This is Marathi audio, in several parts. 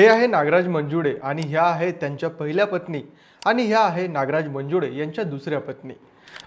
हे आहे नागराज मंजुळे आणि ह्या आहेत त्यांच्या पहिल्या पत्नी आणि ह्या आहे नागराज मंजुळे यांच्या दुसऱ्या पत्नी.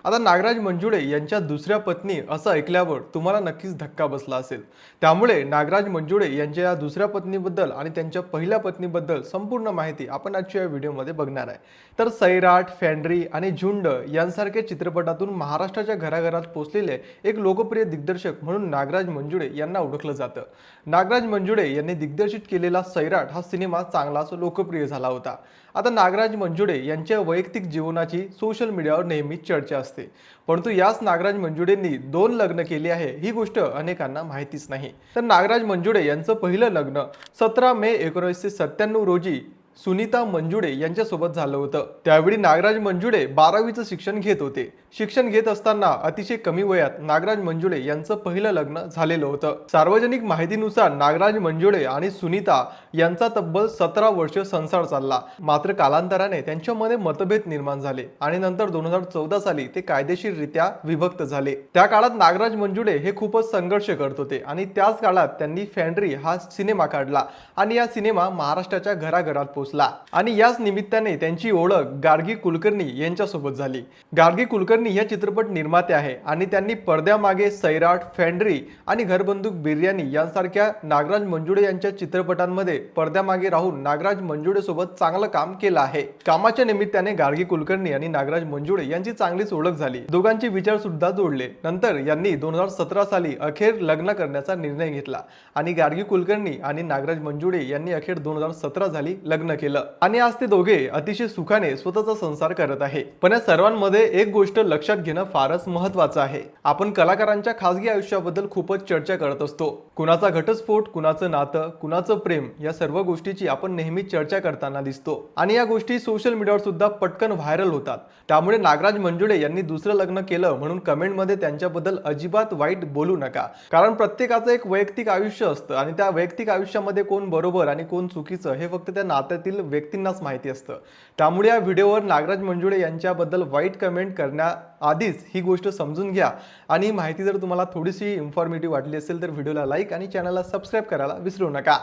आता नागराज मंजुळे यांच्या दुसऱ्या पत्नी असं ऐकल्यावर तुम्हाला नक्कीच धक्का बसला असेल. त्यामुळे नागराज मंजुळे यांच्या या दुसऱ्या पत्नीबद्दल आणि त्यांच्या पहिल्या पत्नीबद्दल संपूर्ण माहिती आपण आजच्या या व्हिडिओमध्ये बघणार आहे. तर सैराट, फॅन्ड्री आणि झुंड यांसारख्या चित्रपटातून महाराष्ट्राच्या घराघरात पोहोचलेले एक लोकप्रिय दिग्दर्शक म्हणून नागराज मंजुळे यांना ओळखलं जातं. नागराज मंजुळे यांनी दिग्दर्शित केलेला सैराट हा सिनेमा चांगलाच लोकप्रिय झाला होता. आता नागराज मंजुळे यांच्या वैयक्तिक जीवनाची सोशल मीडियावर नेहमीच चर्चा असते, परंतु याच नागराज मंजुळेंनी 2 लग्न केली आहे ही गोष्ट अनेकांना माहितीच नाही. तर नागराज मंजुळे यांचं पहिलं लग्न 17 मे 1997 रोजी सुनीता मंजुळे यांच्यासोबत झालं होतं. त्यावेळी नागराज मंजुळे 12वीचं शिक्षण घेत होते. शिक्षण घेत असताना अतिशय कमी वयात नागराज मंजुळे यांचं पहिलं लग्न झालेलं होतं. सार्वजनिक माहितीनुसार नागराज मंजुळे आणि सुनीता यांचा तब्बल 17 वर्ष संसार चालला. मात्र कालांतराने त्यांच्यामध्ये मतभेद निर्माण झाले आणि नंतर 2014 साली ते कायदेशीररित्या विभक्त झाले. त्या काळात नागराज मंजुळे हे खूपच संघर्ष करत होते आणि त्याच काळात त्यांनी फॅन्ड्री हा सिनेमा काढला आणि या सिनेमा महाराष्ट्राच्या घराघरात पोहोचला आणि याच निमित्ताने त्यांची ओळख गार्गी कुलकर्णी यांच्यासोबत झाली. गार्गी कुलकर्णी या चित्रपट निर्माते आहे आणि त्यांनी पडद्यामागे सैराट, फॅन्ड्री आणि घरबंदूक बिर्याणी यांसारख्या नागराज मंजुळे यांच्या चित्रपटांमध्ये पडद्यामागे राहून नागराज मंजुळे सोबत चांगलं काम केलं आहे. कामाच्या निमित्ताने गार्गी कुलकर्णी आणि नागराज मंजुळे यांची चांगलीच ओळख झाली. दोघांचे विचार सुद्धा जोडले. नंतर यांनी 2017 साली अखेर लग्न करण्याचा निर्णय घेतला आणि गार्गी कुलकर्णी आणि नागराज मंजुळे यांनी अखेर 2017 साली लग्न केलं आणि आज ते दोघे अतिशय सुखाने स्वतःचा संसार करत आहे. पण या सर्वांमध्ये एक गोष्ट लक्षात घेणं फारच महत्त्वाचं आहे. आपण कलाकारांच्या खासगी आयुष्याबद्दल खूपच चर्चा करत असतो. कुणाचा घटस्फोट, कुणाचं नातं, कुणाचं प्रेम या सर्व गोष्टीची आपण नेहमी चर्चा करताना दिसतो आणि या गोष्टी सोशल मीडियावर सुद्धा पटकन व्हायरल होतात. त्यामुळे नागराज मंजुळे यांनी दुसरं लग्न केलं म्हणून कमेंटमध्ये त्यांच्याबद्दल अजिबात वाईट बोलू नका. कारण प्रत्येकाचं एक वैयक्तिक आयुष्य असतं आणि त्या वैयक्तिक आयुष्यामध्ये कोण बरोबर आणि कोण चुकीचं हे फक्त त्या नात्यातील व्यक्तींनाच माहिती असतं. त्यामुळे या व्हिडिओवर नागराज मंजुळे यांच्याबद्दल वाईट कमेंट करण्याआधीच ही गोष्ट समजून घ्या आणि ही माहिती जर तुम्हाला थोडीशी इन्फॉर्मेटिव्ह वाटली असेल तर व्हिडिओला लाईक आणि चॅनलला सबस्क्राईब करायला विसरू नका.